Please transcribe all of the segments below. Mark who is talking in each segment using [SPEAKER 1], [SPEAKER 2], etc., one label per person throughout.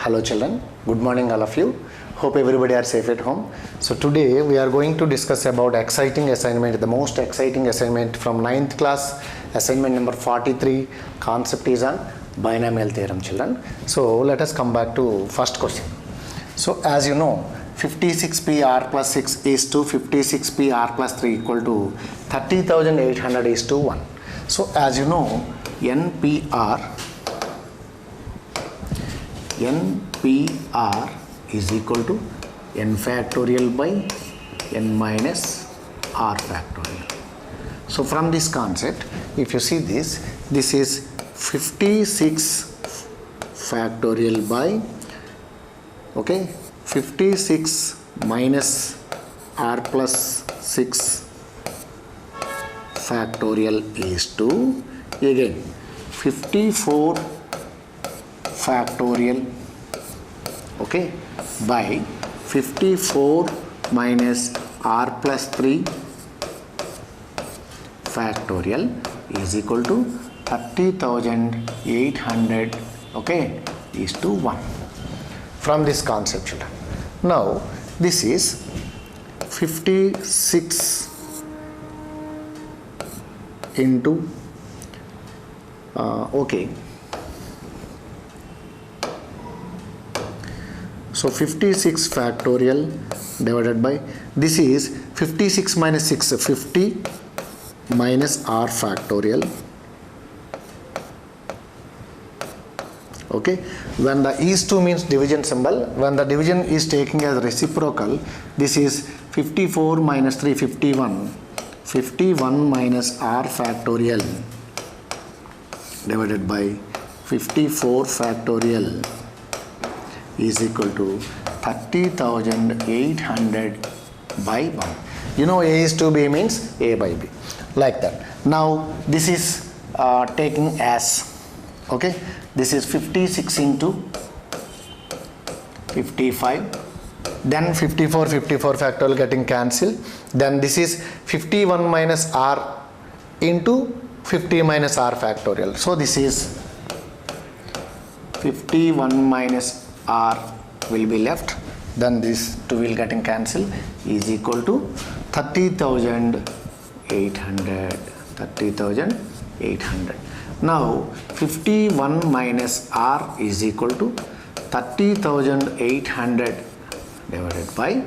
[SPEAKER 1] Hello children, good morning all of you. Hope everybody are safe at home. So today we are going to discuss about exciting assignment, the most exciting assignment from 9th class, assignment number 43. Concept is on binomial theorem, children. So let us come back to first question. So as you know, 56pr plus 6 is to 56pr plus 3 equal to 30,800 is to 1. So as you know, NPR is equal to n factorial by n minus r factorial. So from this concept, if you see this is 56 factorial by 56 minus r plus 6 factorial is to again 54 factorial by 54 minus r plus 3 factorial is equal to 30,800 is to 1. From this concept, children. Now this is 56 into so 56 factorial divided by, this is 56 minus 6, 50 minus r factorial. When the is to means division symbol, when the division is taking as reciprocal, this is 54 minus 3, 51. 51 minus r factorial divided by 54 factorial is equal to 30,800 by 1. You know, A is to B means A by B, like that. Now this is taking as, this is 56 into 55, then 54 factorial getting cancelled, then this is 51 minus r into 50 minus r factorial. So this is 51 minus r will be left, then this 2 will getting cancelled is equal to 30,800. Now 51 minus r is equal to 30,800 divided by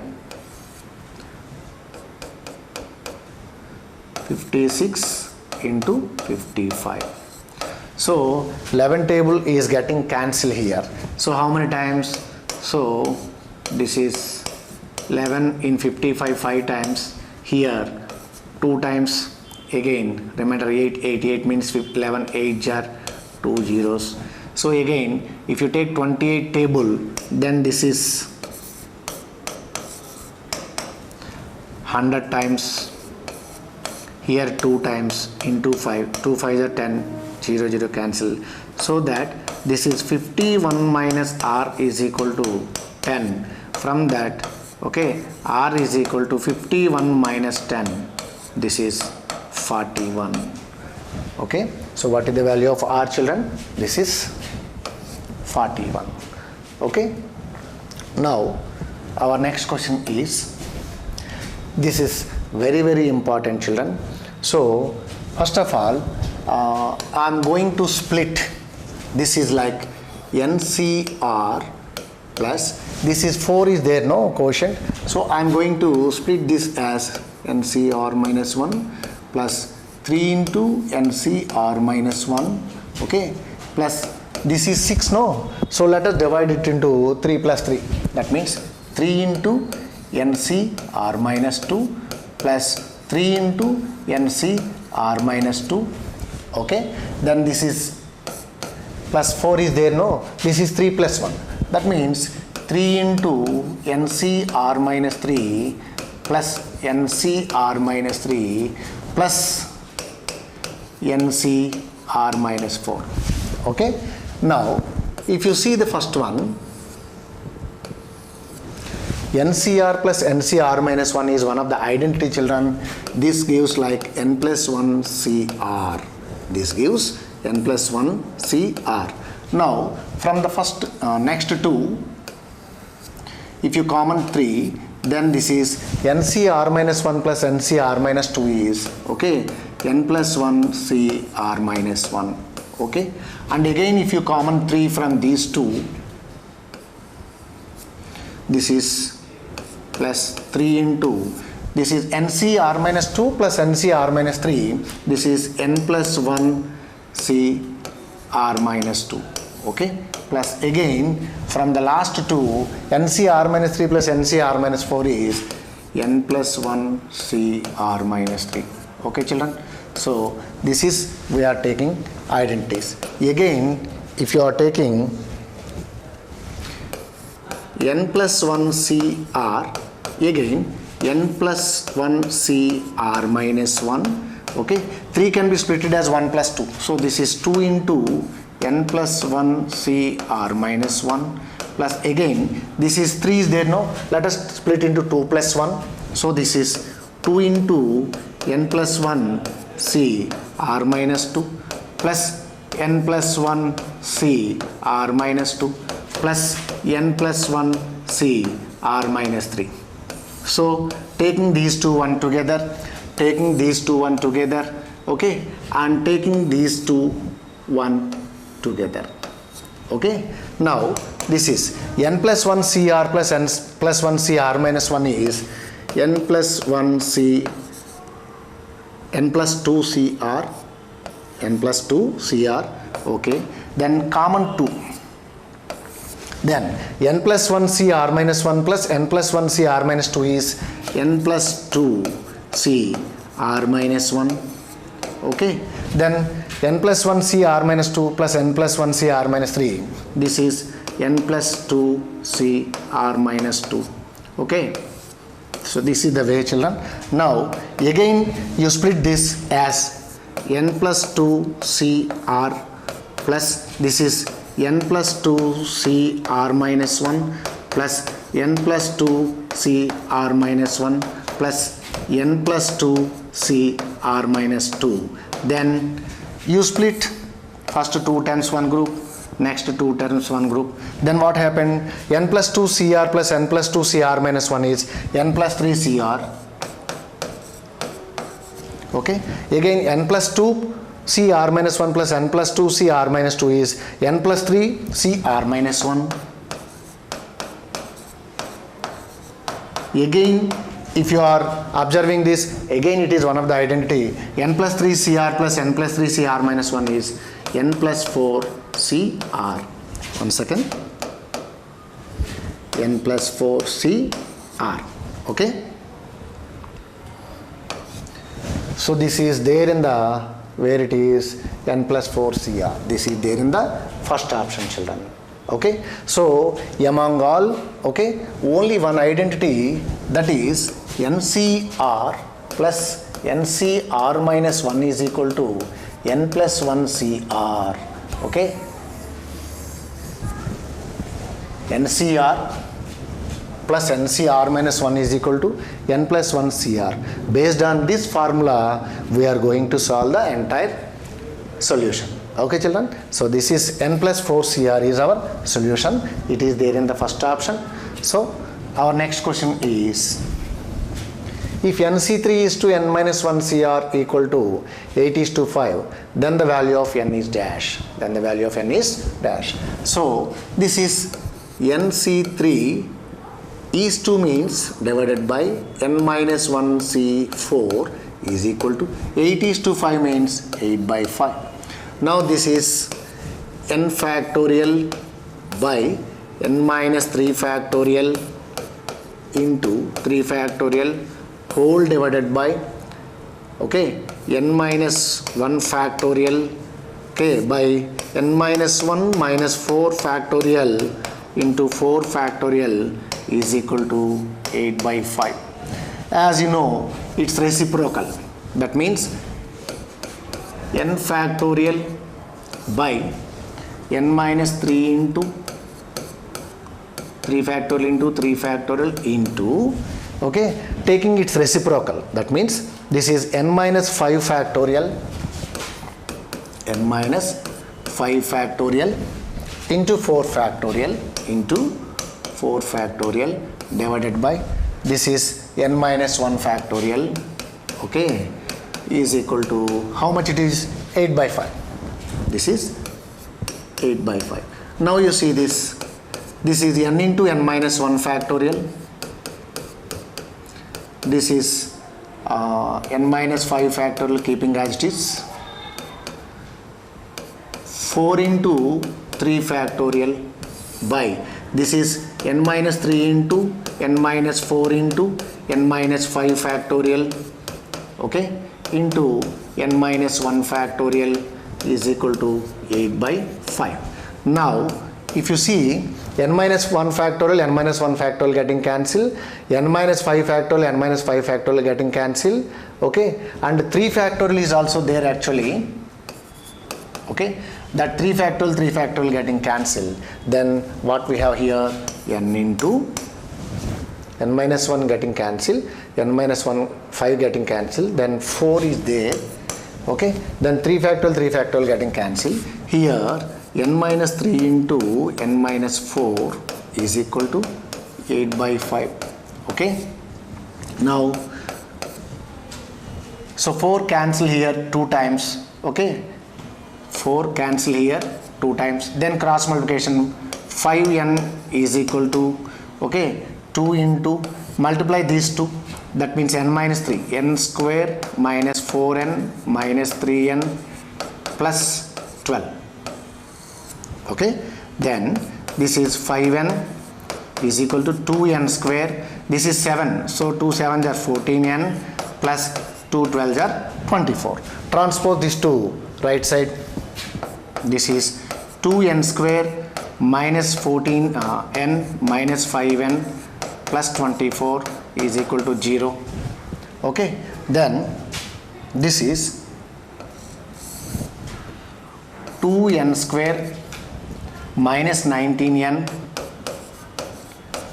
[SPEAKER 1] 56 into 55. So 11 table is getting cancelled here. So how many times? So this is 11 in 55 5 times, here 2 times, again remember 8 means 11 8 jar 2 zeros. So again if you take 28 table, then this is 100 times, here 2 times into 5, 2 5s are 10, 0 cancel. So that this is 51 minus r is equal to 10. From that, r is equal to 51 minus 10. This is 41. So what is the value of r, children? This is 41. Now our next question is, this is very very important, children. So first of all, I am going to split. This is like NCR plus, this is 4 is there, no quotient. So I am going to split this as NCR minus 1 plus 3 into NCR minus 1, plus this is 6, no. So let us divide it into 3 plus 3. That means 3 into NCR minus 2 plus 3 into NCR minus 2. Then this is plus 4 is there, no. This is 3 plus 1. That means 3 into NCR minus 3 plus NCR minus 3 plus NCR minus 4. Now if you see the first one, NCR plus NCR minus 1 is one of the identity, children. This gives like n plus 1 CR. This gives n plus 1 CR. Now from the first next 2, if you common 3, then this is NCR minus 1 plus NCR minus 2 is, okay, n plus 1 CR minus 1, okay. And again if you common 3 from these 2, this is plus 3 into, this is NCR minus 2 plus NCR minus 3, this is n plus 1 CR minus 2, okay, plus again from the last 2, NCR minus 3 plus NCR minus 4 is n plus 1 CR minus 3, okay children. So this is, we are taking identities. Again if you are taking n plus 1 CR, again n plus 1 CR minus 1, okay, 3 can be split as 1 plus 2, so this is 2 into n plus 1 CR minus 1, plus again this is 3 is there now, let us split into 2 plus 1, so this is 2 into n plus 1 CR minus 2 plus n plus 1 CR minus 2 plus n plus 1 CR minus 3. So taking these two one together, taking these two one together, okay, and taking these two one together, okay. Now this is n plus 1 CR plus n plus 1 CR minus 1 is n plus 1 C, n plus 2 CR, n plus 2 CR, okay, then common 2, then n plus 1 CR minus 1 plus n plus 1 CR minus 2 is n plus 2 CR minus 1, okay, then n plus 1 CR minus 2 plus n plus 1 CR minus 3, this is n plus 2 CR minus 2, okay. So this is the way children. Now again you split this as n plus 2 CR plus this is n plus 2 CR minus 1 plus n plus 2 CR minus 1 plus n plus 2 CR minus 2. Then you split first 2 terms one group, next 2 terms one group. Then what happened? N plus 2 CR plus n plus 2 CR minus 1 is n plus 3 CR. Okay. Again n plus 2 CR minus 1 plus n plus 2 CR minus 2 is n plus 3 CR minus 1. Again if you are observing this, again it is one of the identity, n plus 3 CR plus n plus 3 CR minus 1 is n plus 4 CR. One second. N plus 4 CR. Okay. So this is there in the, where it is n plus 4 CR. This is there in the first option children. Okay. So among all, okay, only one identity, that is NCR plus NCR minus 1 is equal to n plus 1 CR. Okay. NCR plus NCR minus 1 is equal to n plus 1 CR. Based on this formula, we are going to solve the entire solution. Okay children. So this is n plus 4 CR is our solution. It is there in the first option. So our next question is, if NC3 is to n minus 1 CR equal to 8 is to 5, then the value of n is dash. Then the value of n is dash. So this is NC3 is to means divided by n minus 1 C4 is equal to 8 is to 5 means 8 by 5. Now this is n factorial by n minus 3 factorial into 3 factorial whole divided by, okay, n minus 1 factorial, okay, by n minus 1 minus 4 factorial into 4 factorial is equal to 8 by 5. As you know, it's reciprocal. That means n factorial by n minus 3 into 3 factorial into 3 factorial into, okay, taking its reciprocal. That means this is n minus 5 factorial, n minus 5 factorial, into 4 factorial divided by, this is n minus 1 factorial, okay, is equal to, how much it is? 8 by 5. This is 8 by 5. Now you see this is n into n minus 1 factorial. This is n minus 5 factorial keeping as it is. 4 into 3 factorial by, this is n minus 3 into n minus 4 into n minus 5 factorial, okay, into n minus 1 factorial is equal to 8 by 5. Now if you see, n minus 1 factorial, n minus 1 factorial getting cancelled, n minus 5 factorial, n minus 5 factorial getting cancelled, okay, and 3 factorial is also there actually, okay, that 3 factorial getting cancelled. Then what we have here, n into n minus 1 getting cancelled, n minus 1 5 getting cancelled, then 4 is there, okay, then 3 factorial getting cancelled. Here n minus 3 into n minus 4 is equal to 8 by 5, okay. Now so 4 cancel here 2 times, okay, 4 cancel here 2 times, then cross multiplication, 5n is equal to, okay, 2 into, multiply these two, that means n minus 3, n square minus 4n minus 3n plus 12, okay, then this is 5n is equal to 2n square, this is 7, so 2 7s are 14n plus 2 12s are 24. Transpose this to right side, this is 2n square minus 14n minus 5n plus 24 is equal to 0, okay, then this is 2n square minus 19n,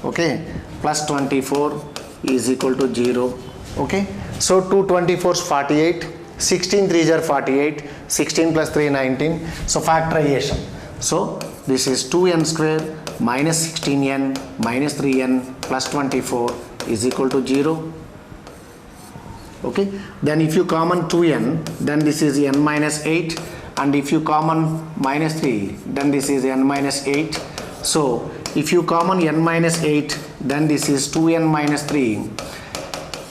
[SPEAKER 1] okay, plus 24 is equal to 0, okay. So 2 24s 48, 16 3s are 48, 16 plus 3 19, so factorization. So this is 2n square minus 16n minus 3n plus 24 is equal to 0, okay. Then if you common 2n, then this is n minus 8, and if you common minus 3, then this is n minus 8. So if you common n minus 8, then this is 2n minus 3.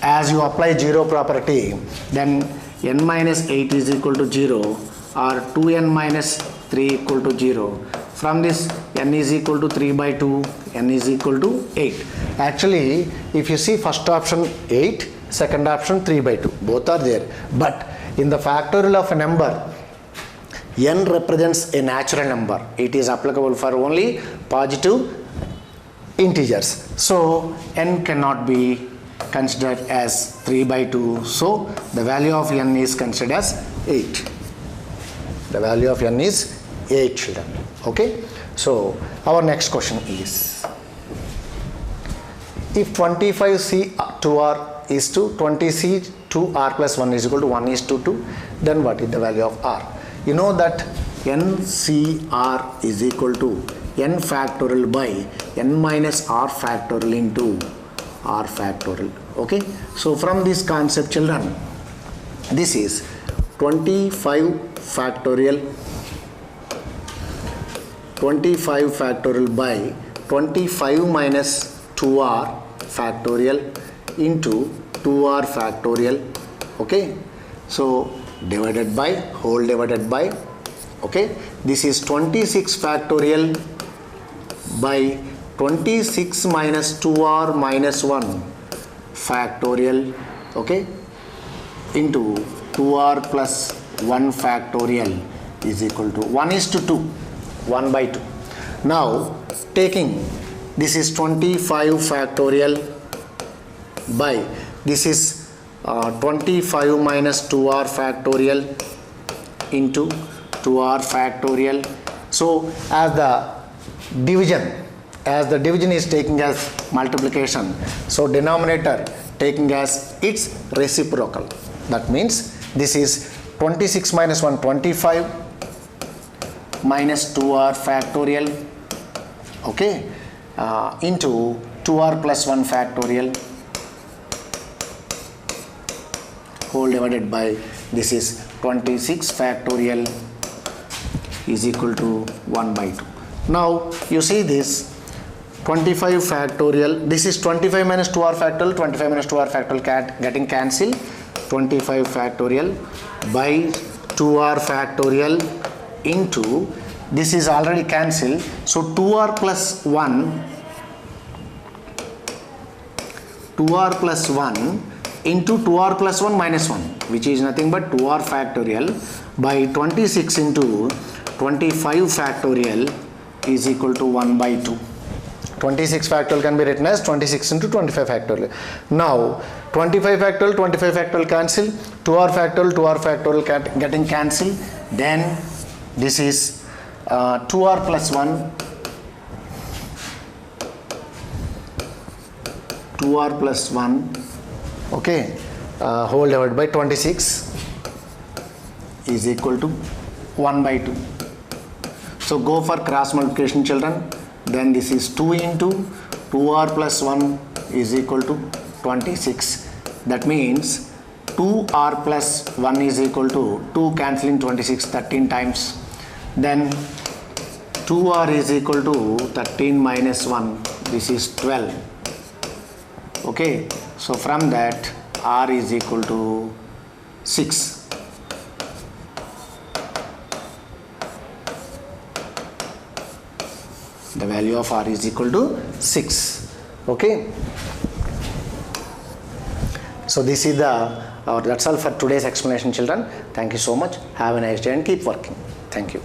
[SPEAKER 1] As you apply 0 property, then n minus 8 is equal to 0 or 2n minus 3 equal to 0. From this, n is equal to 3 by 2, n is equal to 8. Actually, if you see first option 8, second option 3 by 2, both are there. But in the factorial of a number, n represents a natural number. It is applicable for only positive integers. So n cannot be considered as 3 by 2. So the value of n is considered as 8. The value of n is 8, children. Okay. So our next question is, if 25C2R is to 20C2R plus 1 is equal to 1 is to 2, then what is the value of R? You know that NCR is equal to n factorial by n minus r factorial into r factorial. Okay. So from this concept, children, this is 25 factorial by 25 minus 2r factorial into 2r factorial. Okay. So divided by, whole divided by, okay, this is 26 factorial by 26 minus 2r minus 1 factorial, okay, into 2r plus 1 factorial is equal to 1 is to 2, 1 by 2. Now taking, this is 25 factorial by, this is 25 minus 2r factorial into 2r factorial. So as the division is taking as multiplication, so denominator taking as its reciprocal. That means this is 26 minus 1 25 minus 2r factorial, okay, into 2r plus 1 factorial whole divided by this is 26 factorial is equal to 1 by 2. Now you see this 25 factorial, this is 25 minus 2r factorial, 25 minus 2r factorial getting cancelled, 25 factorial by 2r factorial into, this is already cancelled, so 2r plus 1 into 2r plus 1 minus 1, which is nothing but 2r factorial by 26 into 25 factorial is equal to 1 by 2. 26 factorial can be written as 26 into 25 factorial. Now 25 factorial cancel, 2r factorial getting cancelled, then this is 2r plus 1 okay, whole divided by 26 is equal to 1 by 2. So go for cross multiplication, children. Then this is 2 into 2r plus 1 is equal to 26. That means 2r plus 1 is equal to 2 cancelling 26 13 times. Then 2r is equal to 13 minus 1, this is 12. Okay, so from that r is equal to 6. The value of r is equal to 6. Okay, so this is that's all for today's explanation, children. Thank you so much. Have a nice day and keep working. Thank you.